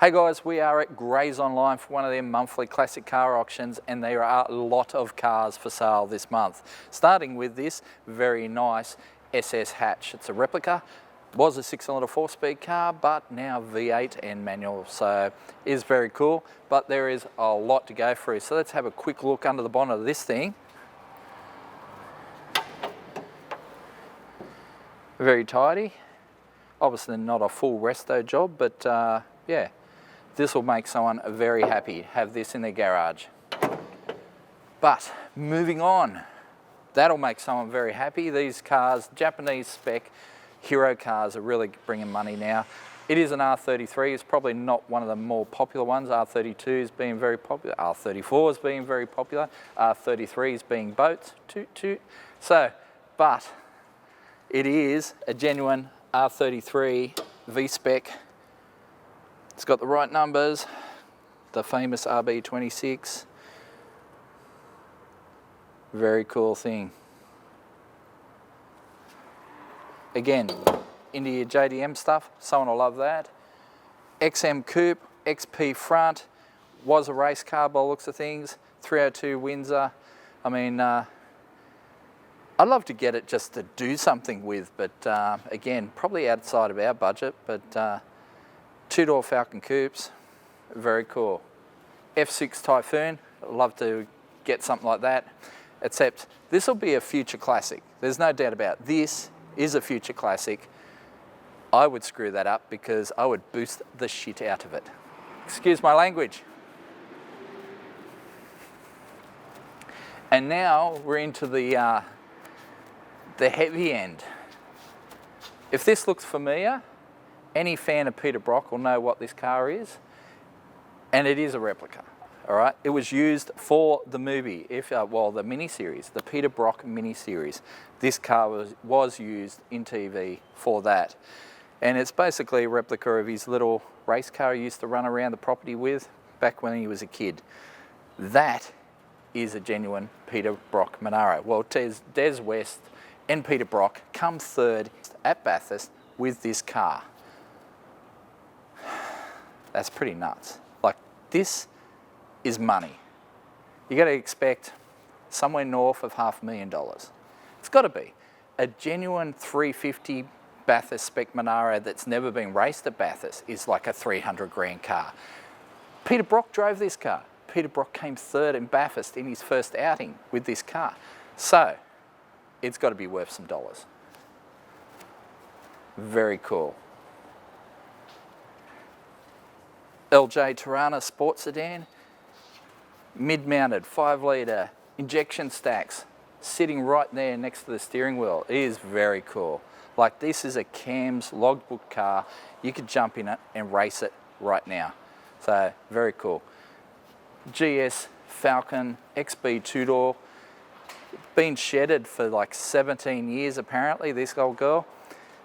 Hey guys, we are at Gray's Online for one of their monthly classic car auctions, and there are a lot of cars for sale this month. Starting with this very nice SS hatch. It's a replica, was a 6-cylinder 4-speed car, but now V8 and manual, so it is very cool, but there is a lot to go through. So let's have a quick look under the bonnet of this thing. Very tidy. Obviously not a full resto job, but yeah. This will make someone very happy, have this in their garage. But moving on, that'll make someone very happy. These cars, Japanese spec hero cars, are really bringing money now. It is an R33, it's probably not one of the more popular ones. R32 is being very popular, R34 is being very popular, R33 is being boats, toot toot. So, but it is a genuine R33 V-spec. It's got the right numbers, the famous RB26. Very cool thing. Again, into your JDM stuff, someone will love that. XM Coupe, XP front, was a race car by the looks of things. 302 Windsor. I mean, I'd love to get it just to do something with, but again, probably outside of our budget, but two-door Falcon Coupes, very cool. F6 Typhoon, I'd love to get something like that, except this will be a future classic. There's no doubt about it. This is a future classic. I would screw that up because I would boost the shit out of it. Excuse my language. And now we're into the heavy end. If this looks familiar, any fan of Peter Brock will know what this car is, and it is a replica, all right? It was used for the movie, well, the miniseries, the Peter Brock miniseries. This car was used in TV for that, and it's basically a replica of his little race car he used to run around the property with back when he was a kid. That is a genuine Peter Brock Monaro. Well, Des West and Peter Brock come third at Bathurst with this car. That's pretty nuts. Like, this is money. You got to expect somewhere north of $500,000. It's got to be. A genuine 350 Bathurst spec Monaro that's never been raced at Bathurst is like a 300 grand car. Peter Brock drove this car. Peter Brock came third in Bathurst in his first outing with this car. So, it's got to be worth some dollars. Very cool. LJ Tirana Sports Sedan, mid-mounted 5-litre injection stacks, sitting right there next to the steering wheel. It is very cool. Like, this is a Cam's logbook car. You could jump in it and race it right now. So, very cool. GS Falcon XB 2-door, been shedded for like 17 years apparently, this old girl.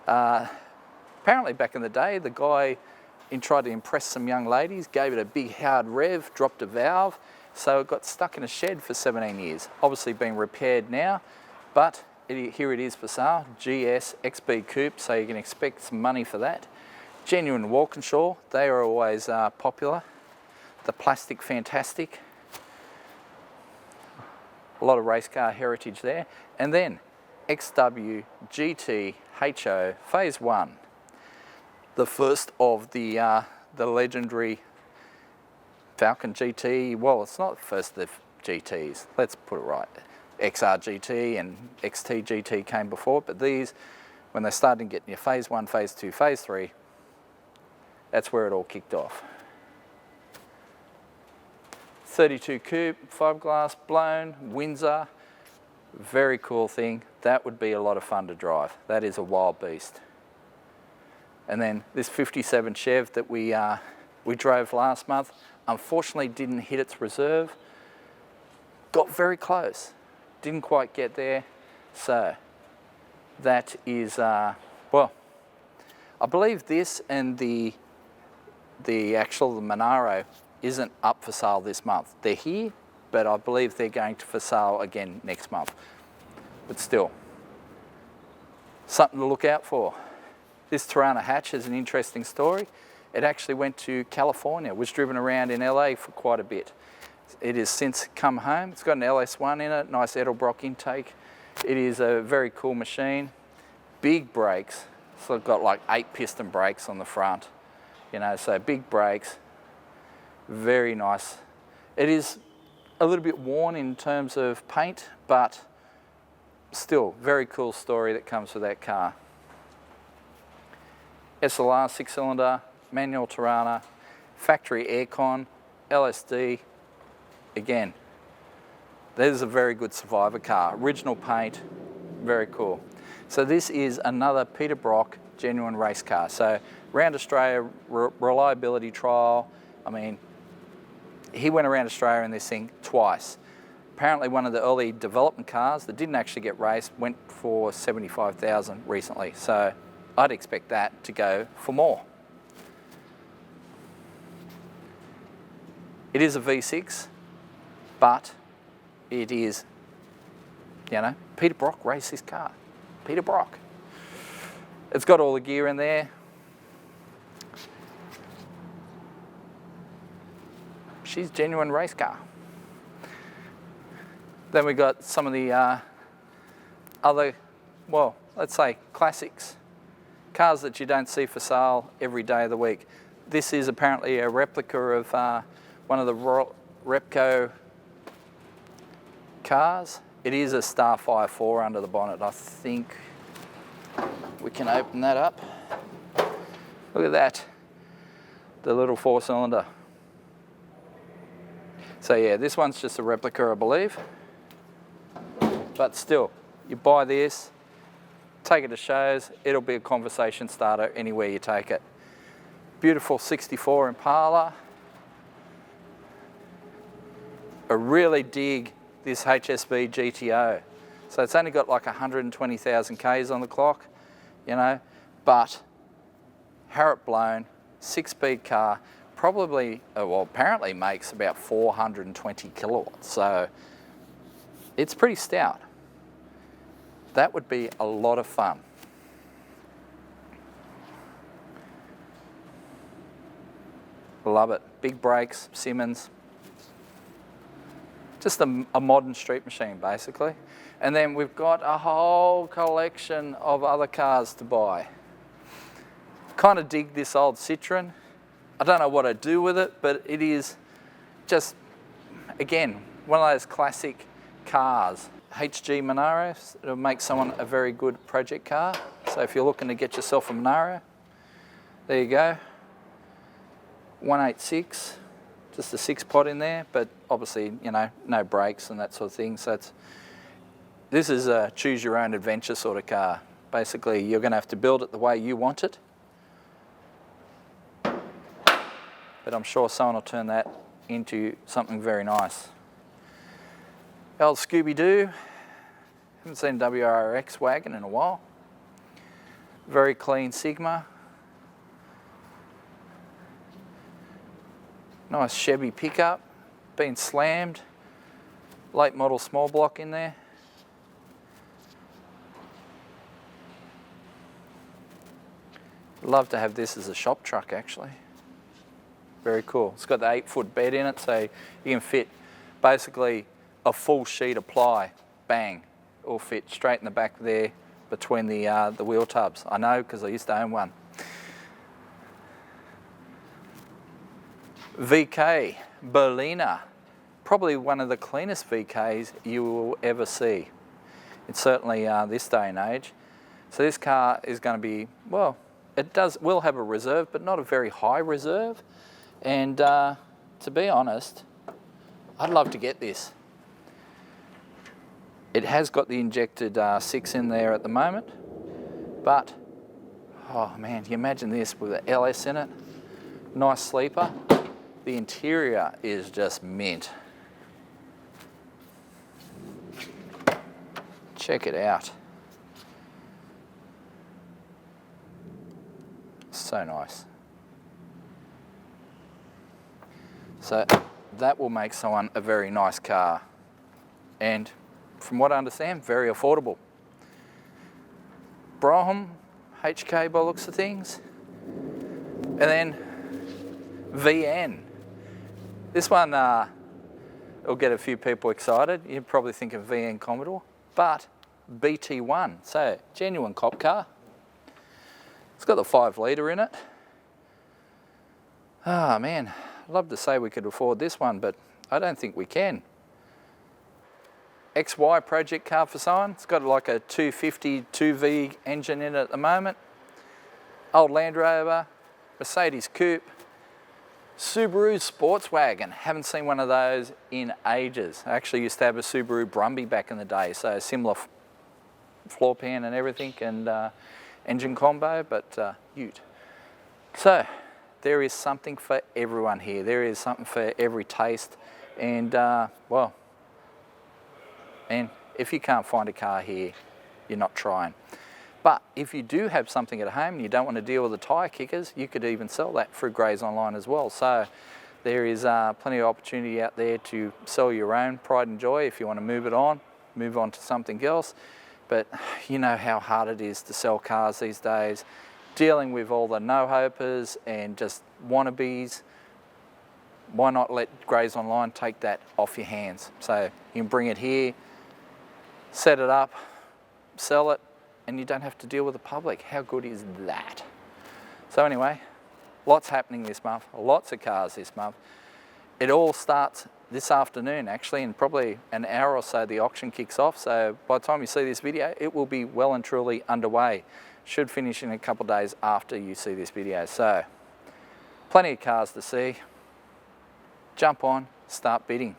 Apparently back in the day, the guy tried to impress some young ladies, gave it a big hard rev, dropped a valve, so it got stuck in a shed for 17 years. Obviously being repaired now, but here it is for sale. GS XB Coupe, so you can expect some money for that. Genuine Walkinshaw, they are always popular. The plastic, fantastic. A lot of race car heritage there. And then XW GT HO Phase 1. The first of the legendary Falcon GT, well, it's not the first of the GTs, let's put it right. XR GT and XT GT came before, but these, when they started getting your Phase 1, Phase 2, Phase 3, that's where it all kicked off. 32 Coupe, fiberglass blown, Windsor, very cool thing. That would be a lot of fun to drive. That is a wild beast. And then this 57 Chev that we drove last month, unfortunately didn't hit its reserve. Got very close, didn't quite get there. So that is, well, I believe this and the actual Monaro isn't up for sale this month. They're here, but I believe they're going to for sale again next month. But still, something to look out for. This Tirana hatch is an interesting story. It actually went to California, was driven around in LA for quite a bit. It has since come home. It's got an LS1 in it, nice Edelbrock intake. It is a very cool machine. Big brakes, so it's got like 8 piston brakes on the front, you know, so big brakes, very nice. It is a little bit worn in terms of paint, but still very cool story that comes with that car. SLR 6-cylinder, manual Tirana, factory aircon, LSD. Again, this is a very good survivor car. Original paint, very cool. So this is another Peter Brock genuine race car. So around Australia, reliability trial. I mean, he went around Australia in this thing twice. Apparently one of the early development cars that didn't actually get raced went for 75,000 recently. So I'd expect that to go for more. It is a V6, but it is, you know, Peter Brock raced this car. Peter Brock. It's got all the gear in there. She's a genuine race car. Then we got some of the other, well, let's say classics. Cars that you don't see for sale every day of the week. This is apparently a replica of one of the Repco cars. It is a Starfire 4 under the bonnet. I think we can open that up. Look at that, the little 4-cylinder. So yeah, this one's just a replica, I believe. But still, you buy this, take it to shows, it'll be a conversation starter anywhere you take it. Beautiful 64 Impala. I really dig this HSV GTO. So it's only got like 120,000 Ks on the clock, you know, but Harriet blown, 6-speed car, probably, well, apparently makes about 420 kilowatts. So it's pretty stout. That would be a lot of fun. Love it. Big brakes, Simmons. Just a modern street machine, basically. And then we've got a whole collection of other cars to buy. Kind of dig this old Citroen. I don't know what I do with it, but it is just, again, one of those classic cars. HG Monaro, it'll make someone a very good project car. So if you're looking to get yourself a Monaro, there you go. 186, just a 6-pot in there, but obviously, you know, no brakes and that sort of thing. So this is a choose your own adventure sort of car. Basically, you're going to have to build it the way you want it. But I'm sure someone will turn that into something very nice. Old Scooby-Doo. Haven't seen WRX wagon in a while. Very clean Sigma. Nice Chevy pickup. Been slammed. Late model small block in there. Love to have this as a shop truck, actually. Very cool. It's got the 8-foot bed in it, so you can fit basically a full sheet of ply. Bang. All fit straight in the back there between the wheel tubs. I know, because I used to own one. VK Berliner. Probably one of the cleanest VKs you will ever see. It's certainly this day and age. So this car is going to be, well, will have a reserve, but not a very high reserve. And to be honest, I'd love to get this. It has got the injected 6 in there at the moment, but, oh man, can you imagine this with an LS in it? Nice sleeper. The interior is just mint. Check it out. So nice. So that will make someone a very nice car. And from what I understand, very affordable. Brougham, HK by the looks of things. And then VN. This one will get a few people excited. You're probably thinking VN Commodore, but BT1, so genuine cop car. It's got the 5 litre in it. Ah man, I'd love to say we could afford this one, but I don't think we can. XY project car for someone. It's got like a 250 2V engine in it at the moment. Old Land Rover, Mercedes Coupe, Subaru sports wagon. Haven't seen one of those in ages. I actually used to have a Subaru Brumby back in the day, so similar floor pan and everything, and engine combo, but ute. So there is something for everyone here. There is something for every taste, and well, and if you can't find a car here, you're not trying. But if you do have something at home and you don't want to deal with the tyre kickers, you could even sell that through Grays Online as well. So there is plenty of opportunity out there to sell your own pride and joy if you want to move on to something else. But you know how hard it is to sell cars these days, dealing with all the no-hopers and just wannabes. Why not let Grays Online take that off your hands? So you can bring it here, set it up, sell it, and you don't have to deal with the public. How good is that? So anyway, lots happening this month, lots of cars this month. It all starts this afternoon actually, in probably an hour or so the auction kicks off. So by the time you see this video, it will be well and truly underway. Should finish in a couple of days after you see this video. So plenty of cars to see. Jump on, start bidding.